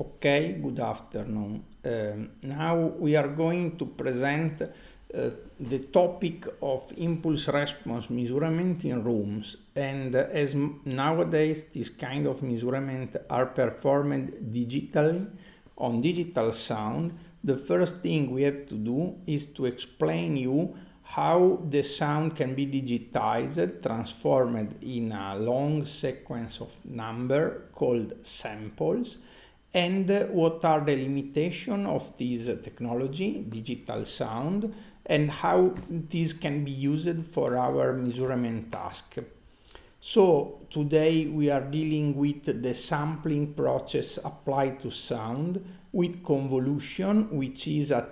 Okay, good afternoon. Now we are going to present the topic of impulse response measurement in rooms, and as nowadays this kind of measurement are performed digitally on digital sound, the first thing we have to do is to explain you how the sound can be digitized, transformed in a long sequence of number called samples, and what are the limitations of this technology, digital sound, and how this can be used for our measurement task. So today we are dealing with the sampling process applied to sound with convolution, which is a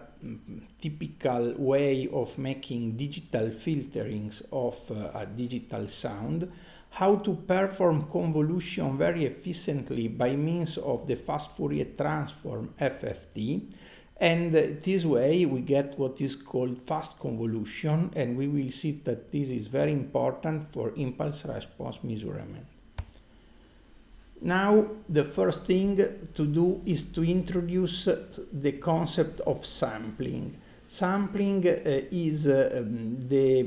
typical way of making digital filterings of a digital sound, how to perform convolution very efficiently by means of the fast Fourier transform FFT, and this way we get what is called fast convolution, and we will see that this is very important for impulse response measurement. Now the first thing to do is to introduce the concept of sampling. Sampling is the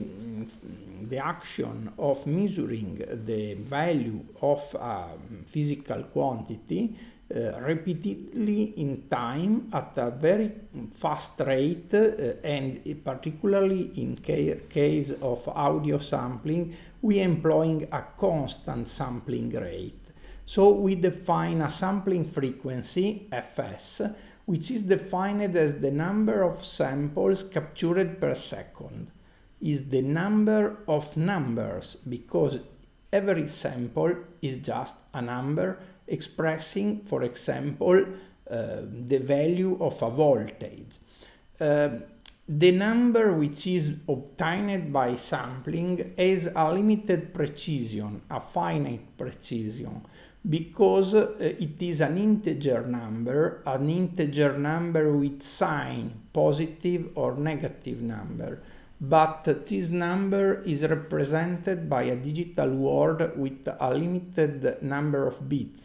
action of measuring the value of a physical quantity repeatedly in time at a very fast rate, and particularly in case of audio sampling, we employing a constant sampling rate. So we define a sampling frequency, Fs, which is defined as the number of samples captured per second. Is the number of numbers, because every sample is just a number expressing, for example, the value of a voltage. The number which is obtained by sampling has a limited precision, a finite precision, because it is an integer number with sign, positive or negative number. But this number is represented by a digital word with a limited number of bits,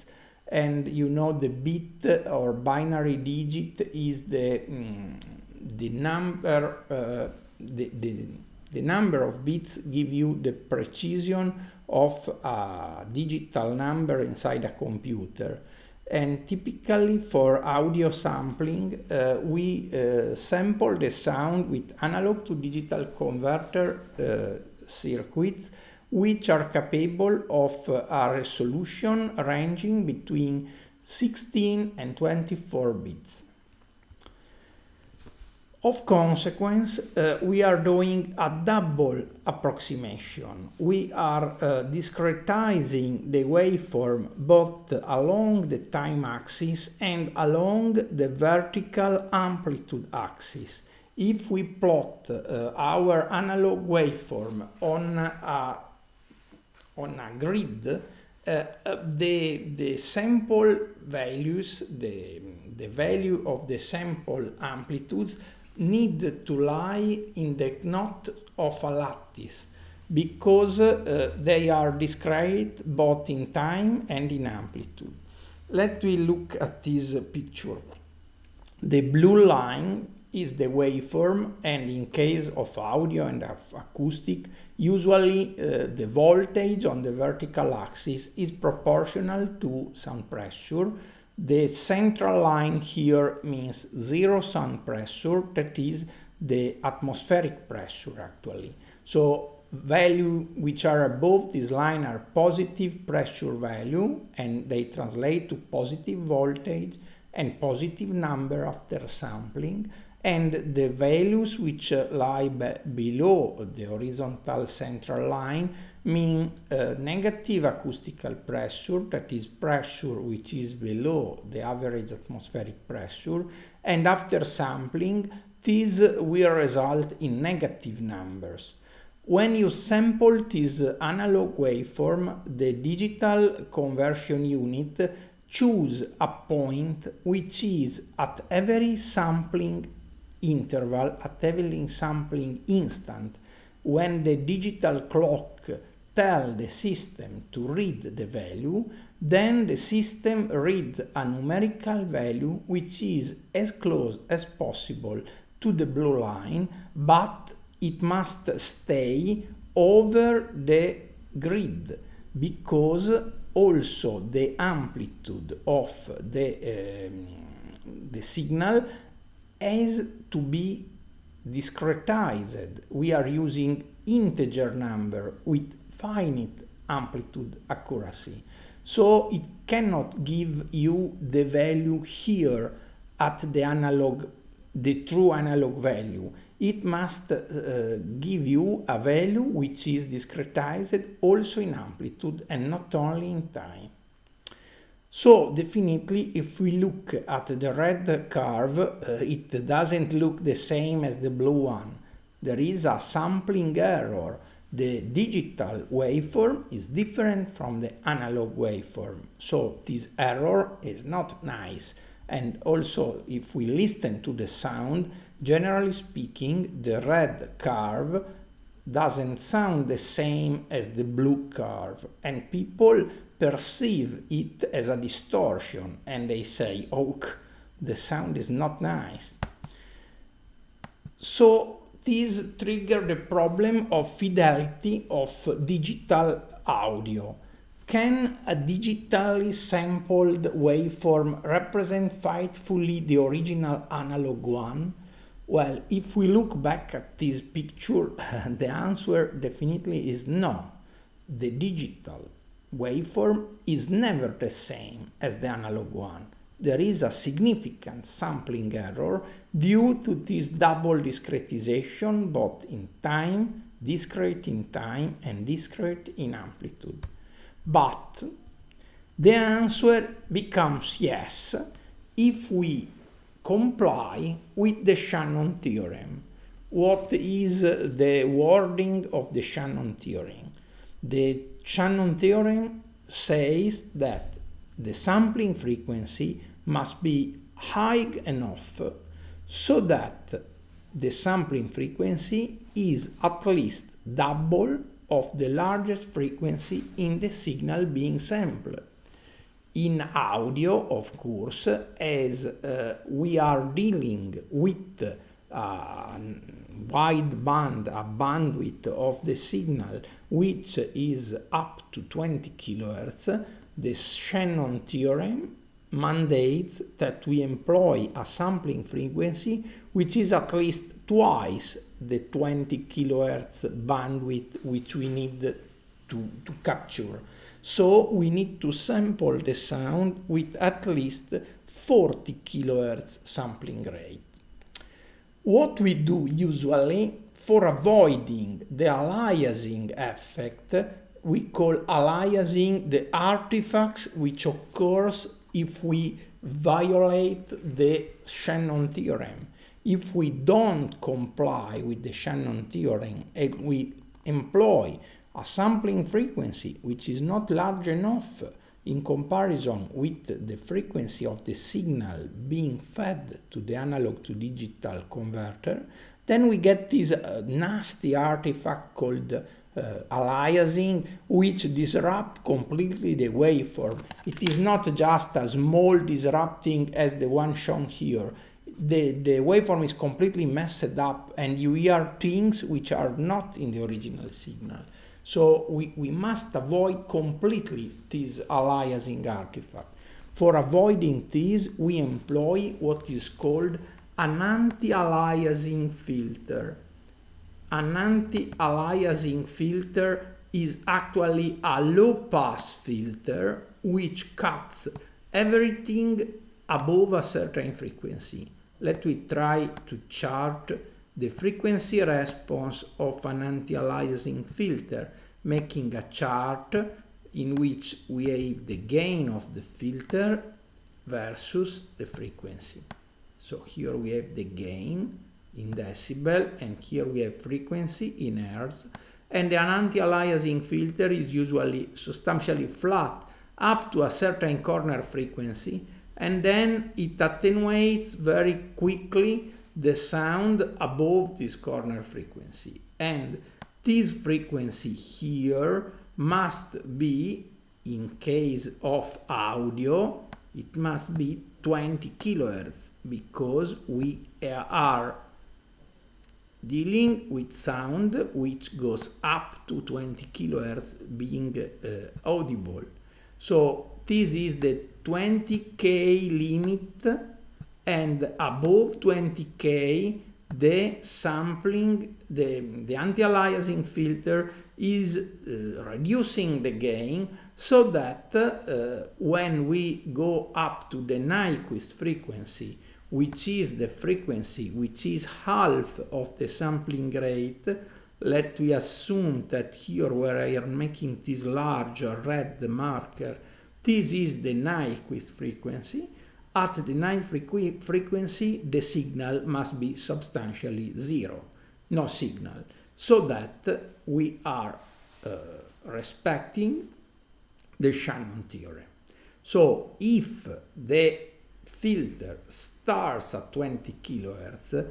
and you know the bit or binary digit is the number of bits give you the precision of a digital number inside a computer. And typically for audio sampling, we sample the sound with analog to digital converter circuits, which are capable of a resolution ranging between 16 and 24 bits. Of consequence, we are doing a double approximation. We are discretizing the waveform both along the time axis and along the vertical amplitude axis. If we plot our analog waveform on a grid, the sample values, the value of the sample amplitudes need to lie in the knot of a lattice, because they are discrete both in time and in amplitude. Let me look at this picture. The blue line is the waveform, and in case of audio and of acoustic, usually the voltage on the vertical axis is proportional to sound pressure. The central line here means zero sound pressure, that is the atmospheric pressure actually. So values which are above this line are positive pressure value, and they translate to positive voltage and positive number after sampling, and the values which lie below the horizontal central line mean negative acoustical pressure, that is pressure which is below the average atmospheric pressure, and after sampling this will result in negative numbers. When you sample this analog waveform, the digital conversion unit choose a point which is at every sampling interval, at every sampling instant, when the digital clock tell the system to read the value, then the system reads a numerical value which is as close as possible to the blue line, but it must stay over the grid, because also the amplitude of the signal has to be discretized. We are using integer number with finite amplitude accuracy, so it cannot give you the value here at the true analog value. It must give you a value which is discretized also in amplitude and not only in time. So definitely, if we look at the red curve, it doesn't look the same as the blue one. There is a sampling error. The digital waveform is different from the analog waveform, so this error is not nice. And also, if we listen to the sound, generally speaking, the red curve doesn't sound the same as the blue curve, and people perceive it as a distortion, and they say, oh, the sound is not nice. So this triggers the problem of fidelity of digital audio. Can a digitally sampled waveform represent faithfully the original analog one? Well, if we look back at this picture, the answer definitely is no. The digital waveform is never the same as the analog one. There is a significant sampling error due to this double discretization, both in time, discrete in time, and discrete in amplitude. But the answer becomes yes if we comply with the Shannon theorem. What is the wording of the Shannon theorem? The Shannon theorem says that the sampling frequency must be high enough so that the sampling frequency is at least double of the largest frequency in the signal being sampled. In audio, of course, as we are dealing with wide band, a bandwidth of the signal which is up to 20 kHz, the Shannon theorem mandates that we employ a sampling frequency which is at least twice the 20 kHz bandwidth which we need to capture. So we need to sample the sound with at least 40 kHz sampling rate. What we do usually for avoiding the aliasing effect, we call aliasing the artifacts which occurs if we violate the Shannon theorem. If we don't comply with the Shannon theorem and we employ a sampling frequency which is not large enough in comparison with the frequency of the signal being fed to the analog to digital converter, then we get this nasty artifact called aliasing, which disrupts completely the waveform. It is not just a small disrupting as the one shown here. The waveform is completely messed up and you hear things which are not in the original signal. So we must avoid completely this aliasing artifact. For avoiding this, we employ what is called an anti-aliasing filter. An anti-aliasing filter is actually a low-pass filter which cuts everything above a certain frequency. Let me try to chart the frequency response of an anti-aliasing filter, making a chart in which we have the gain of the filter versus the frequency. So here we have the gain in decibel and here we have frequency in hertz, and an anti-aliasing filter is usually substantially flat up to a certain corner frequency, and then it attenuates very quickly the sound above this corner frequency, and this frequency here must be in case of audio, it must be 20 kHz, because we are dealing with sound which goes up to 20 kHz being audible. So this is the 20K limit, and above 20K the sampling, the anti-aliasing filter is reducing the gain, so that when we go up to the Nyquist frequency, which is the frequency which is half of the sampling rate, let we assume that here where I am making this large red marker, this is the Nyquist frequency. At the Nyquist frequency, the signal must be substantially zero, no signal, so that we are respecting the Shannon theorem. So if the filter starts at 20 kHz,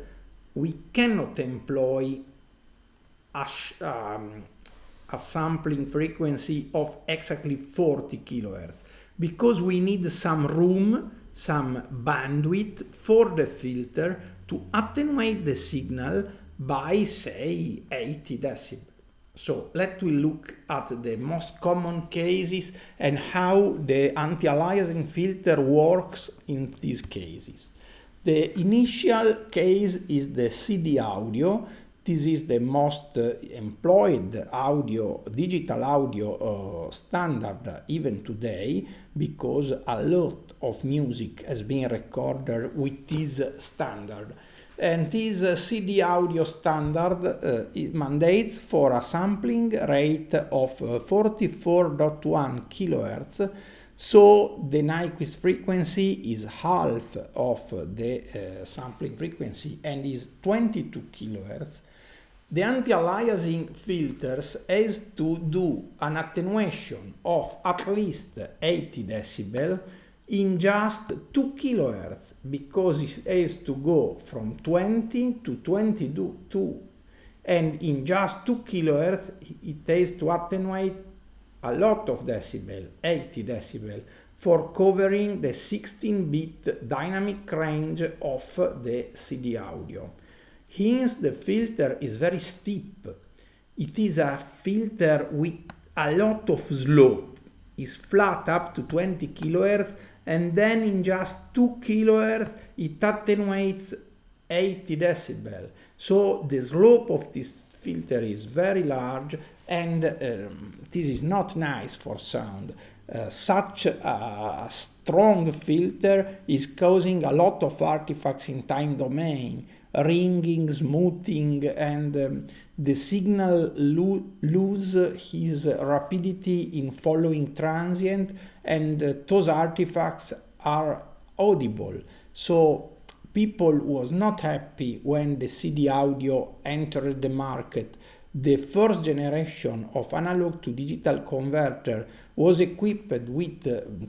we cannot employ a sampling frequency of exactly 40 kHz, because we need some room, some bandwidth for the filter to attenuate the signal by, say, 80 decibels. So let we look at the most common cases and how the anti-aliasing filter works in these cases. The initial case is the CD audio. This is the most employed audio, digital audio standard even today, because a lot of music has been recorded with this standard. And this CD audio standard mandates for a sampling rate of 44.1 kHz. So the Nyquist frequency is half of the sampling frequency and is 22 kHz. The anti-aliasing filters has to do an attenuation of at least 80 decibels in just 2 kHz, because it has to go from 20 to 22, and in just 2 kHz it has to attenuate a lot of decibels, 80 decibels, for covering the 16-bit dynamic range of the CD audio. Hence the filter is very steep. It is a filter with a lot of slope. It's flat up to 20 kHz, and then in just 2 kHz it attenuates 80 decibels. So the slope of this filter is very large, and this is not nice for sound. Such a strong filter is causing a lot of artifacts in time domain, ringing, smoothing, and the signal lose his rapidity in following transient, and those artifacts are audible. So people was not happy when the CD audio entered the market. The first generation of analog to digital converter was equipped with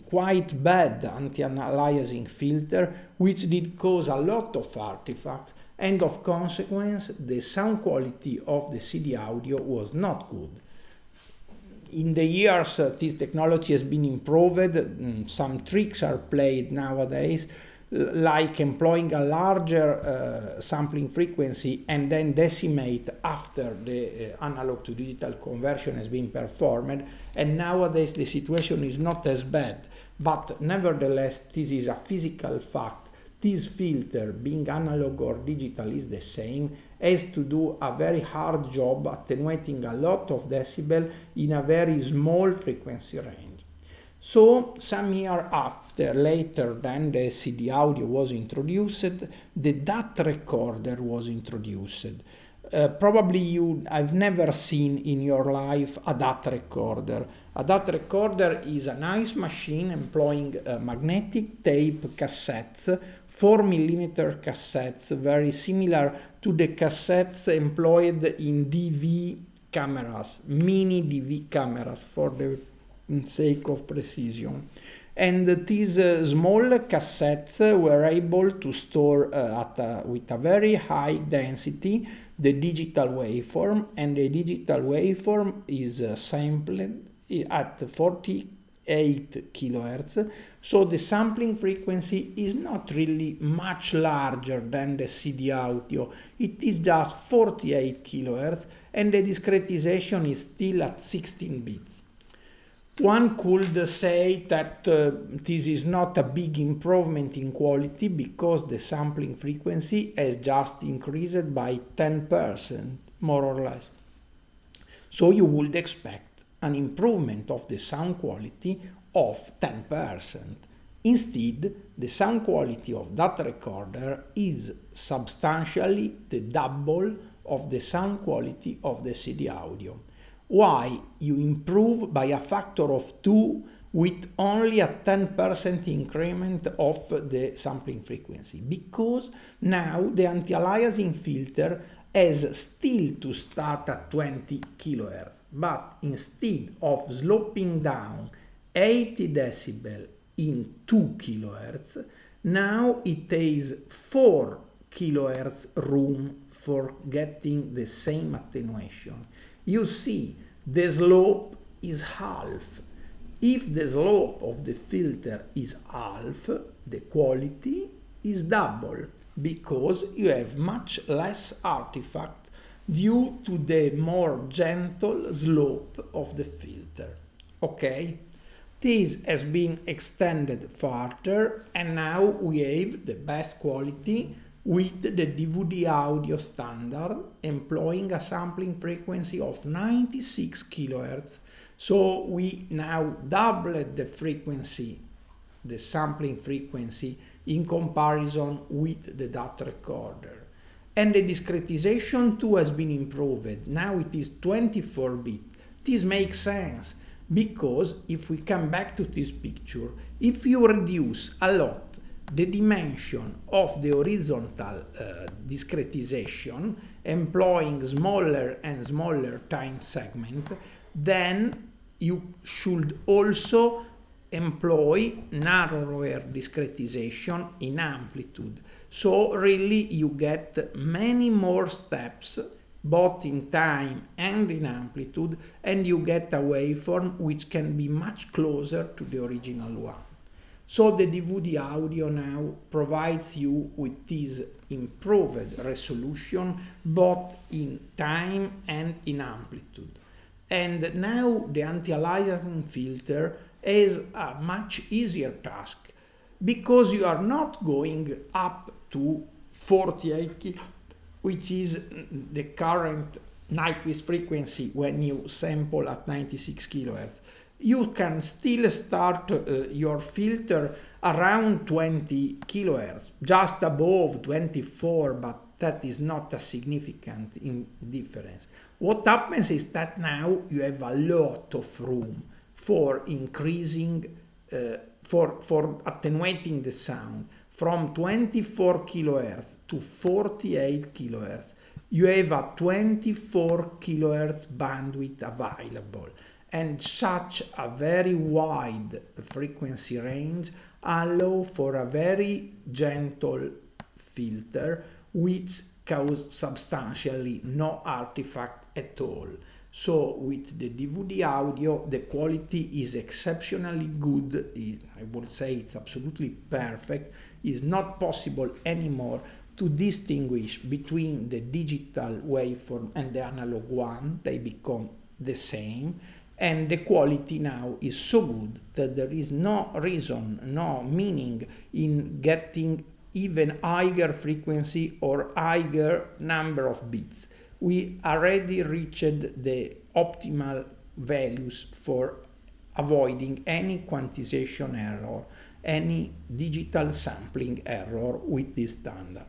quite bad anti-aliasing filter, which did cause a lot of artifacts, and of consequence the sound quality of the CD audio was not good. In the years this technology has been improved. Some tricks are played nowadays, like employing a larger sampling frequency and then decimate after the analog to digital conversion has been performed, and nowadays the situation is not as bad, but nevertheless this is a physical fact. This filter, being analog or digital is the same, has to do a very hard job attenuating a lot of decibel in a very small frequency range. So some years after, later than the CD audio was introduced, the DAT recorder was introduced. Probably I've never seen in your life a DAT recorder. A DAT recorder is a nice machine employing magnetic tape cassettes, 4mm cassettes, very similar to the cassettes employed in DV cameras, mini DV cameras for the sake of precision. And these small cassettes were able to store with a very high density the digital waveform, and the digital waveform is sampled at 40 8 kHz, so the sampling frequency is not really much larger than the CD audio. It is just 48 kHz and the discretization is still at 16 bits. One could say that this is not a big improvement in quality because the sampling frequency has just increased by 10%, more or less. So you would expect an improvement of the sound quality of 10%. Instead, the sound quality of that recorder is substantially the double of the sound quality of the CD audio. Why you improve by a factor of 2 with only a 10% increment of the sampling frequency? Because now the anti-aliasing filter has still to start at 20 kHz, but instead of sloping down 80 decibel in 2 kHz, now it has 4 kHz room for getting the same attenuation. You see, the slope is half. If the slope of the filter is half, the quality is double, because you have much less artifact due to the more gentle slope of the filter. Okay? This has been extended further, and now we have the best quality with the DVD audio standard, employing a sampling frequency of 96 kHz. So we now doubled the frequency, the sampling frequency, in comparison with the data recorder. And the discretization too has been improved. Now it is 24 bit. This makes sense, because if we come back to this picture, if you reduce a lot the dimension of the horizontal discretization, employing smaller and smaller time segment, then you should also employ narrower discretization in amplitude. So really you get many more steps, both in time and in amplitude, and you get a waveform which can be much closer to the original one. So the DVD audio now provides you with this improved resolution both in time and in amplitude. And now the anti-aliasing filter is a much easier task, because you are not going up to 48 kHz, which is the current Nyquist frequency when you sample at 96 kHz. You can still start your filter around 20 kHz, just above 24, but that is not a significant difference. What happens is that now you have a lot of room for increasing, for attenuating the sound from 24 kHz to 48 kHz. You have a 24 kHz bandwidth available, and such a very wide frequency range allows for a very gentle filter which causes substantially no artifact at all. So with the DVD audio the quality is exceptionally good. I would say it's absolutely perfect. It's not possible anymore to distinguish between the digital waveform and the analog one. They become the same, and the quality now is so good that there is no reason, no meaning in getting even higher frequency or higher number of bits. We already reached the optimal values for avoiding any quantization error, any digital sampling error with this standard.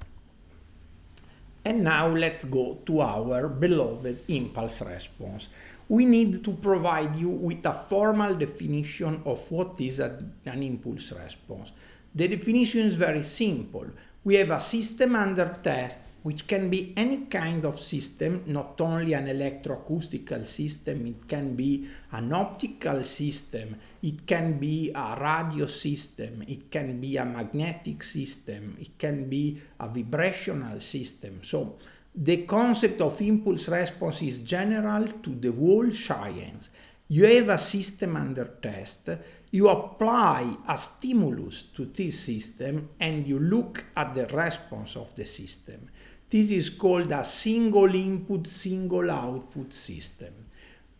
And now let's go to our beloved impulse response. We need to provide you with a formal definition of what is an impulse response. The definition is very simple. We have a system under test, which can be any kind of system, not only an electroacoustical system. It can be an optical system, it can be a radio system, it can be a magnetic system, it can be a vibrational system. So the concept of impulse response is general to the whole science, You have a system under test, you apply a stimulus to this system and you look at the response of the system. This is called a single input, single output system.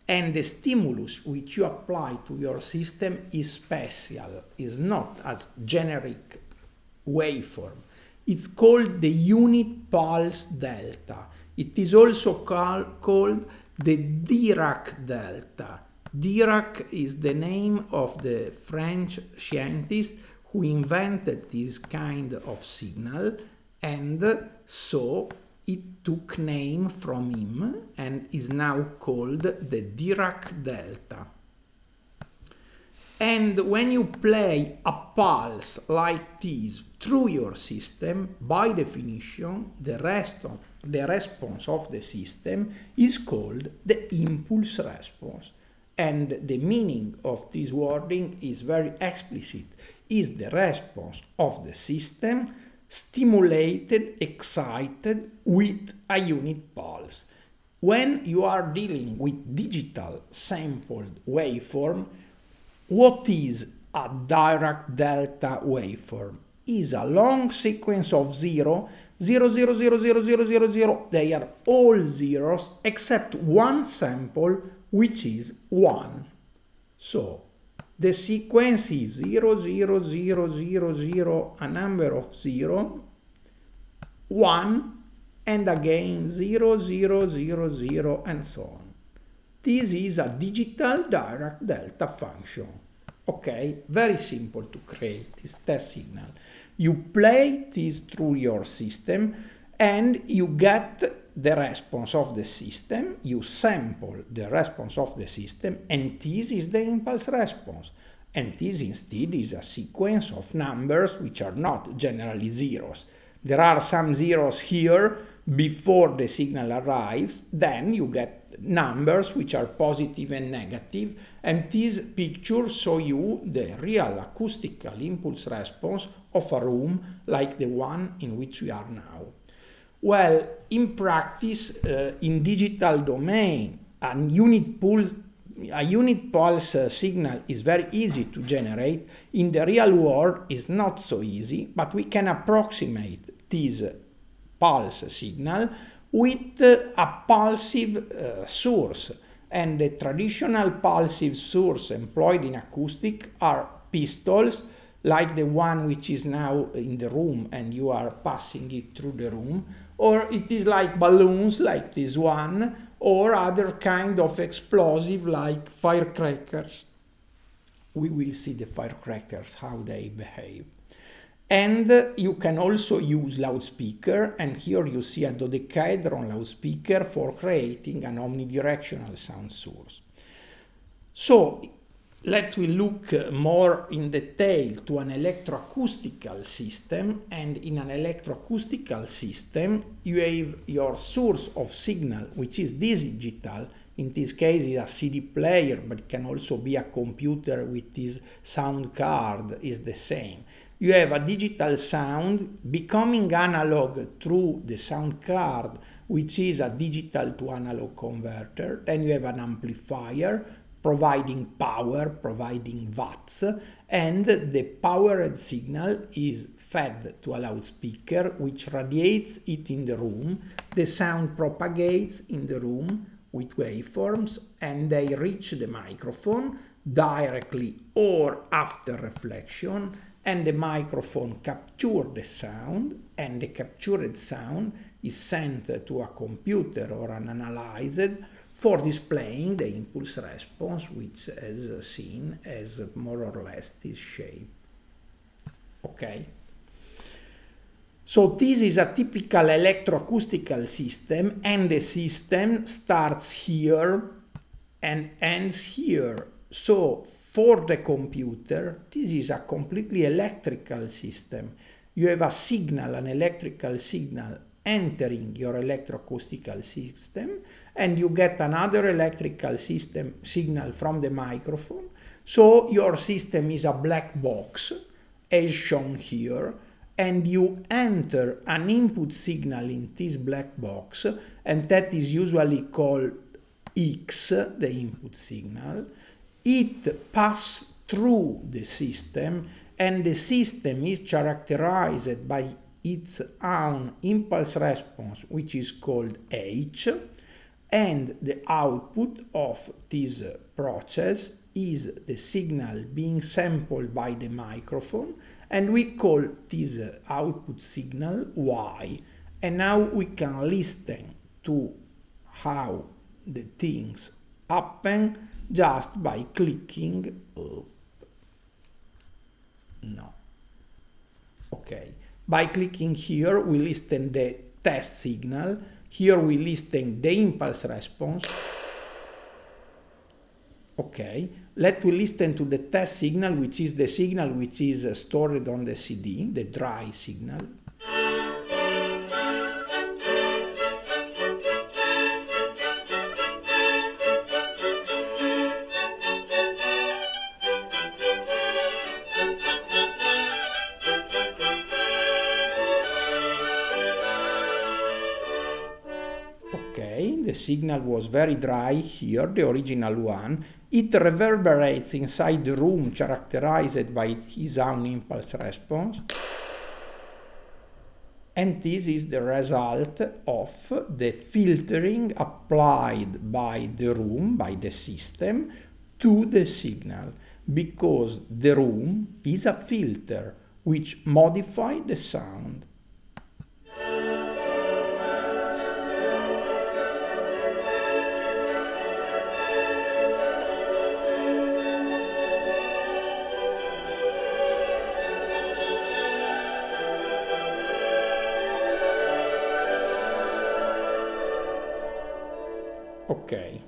And the stimulus which you apply to your system is special, is not a generic waveform. It's called the unit pulse delta. It is also called the Dirac delta. Dirac is the name of the French scientist who invented this kind of signal, and so it took name from him and is now called the Dirac delta. And when you play a pulse like this through your system, by definition, the response of the system is called the impulse response. And the meaning of this wording is very explicit. Is the response of the system stimulated, excited with a unit pulse. When you are dealing with digital sampled waveform, what is a Dirac delta waveform? Is a long sequence of 0, 0, 0, 0, 0, 0, 0, 0. They are all zeros except one sample which is 1. So the sequence is 0, 0, 0, 0, 0, a number of 0, 1, and again 0, 0, 0, 0, and so on. This is a digital Dirac delta function. Okay, very simple to create this test signal. You play this through your system and you get the response of the system, you sample the response of the system, and this is the impulse response. And this instead is a sequence of numbers which are not generally zeros. There are some zeros here before the signal arrives, then you get numbers which are positive and negative, and these pictures show you the real acoustical impulse response of a room like the one in which we are now. Well, in practice, in digital domain, a unit pulse signal is very easy to generate. In the real world, it's not so easy, but we can approximate this pulse signal with a pulsive source, and the traditional pulsive source employed in acoustic are pistols, like the one which is now in the room and you are passing it through the room, or it is like balloons like this one, or other kind of explosive like firecrackers. We will see the firecrackers, how they behave. And you can also use loudspeaker, and here you see a dodecahedron loudspeaker for creating an omnidirectional sound source. So let's look more in detail to an electroacoustical system, and in an electroacoustical system you have your source of signal, which is digital. In this case it's a CD player, but it can also be a computer with this sound card, is the same. You have a digital sound becoming analog through the sound card, which is a digital to analog converter. Then you have an amplifier providing power, providing watts, and the powered signal is fed to a loudspeaker which radiates it in the room. The sound propagates in the room with waveforms, and they reach the microphone directly or after reflection, and the microphone captures the sound, and the captured sound is sent to a computer or an analyzer for displaying the impulse response, which as seen as more or less this shape. Okay? So this is a typical electroacoustical system, and the system starts here and ends here. So for the computer, this is a completely electrical system. You have a signal, an electrical signal entering your electroacoustical system, and you get another electrical signal from the microphone. So your system is a black box, as shown here, and you enter an input signal in this black box, and that is usually called X, the input signal, it passes through the system, and the system is characterized by its own impulse response, which is called H, and the output of this process is the signal being sampled by the microphone, and we call this output signal Y. And now we can listen to how the things happen just by clicking up. No. Okay. By clicking here, we listen the test signal. Here we listen the impulse response. Okay. Let's listen to the test signal, which is the signal which is stored on the CD, the dry signal. Okay, the signal was very dry here, the original one. It reverberates inside the room, characterized by his own impulse response. And this is the result of the filtering applied by the room, by the system, to the signal, because the room is a filter which modifies the sound. Okay.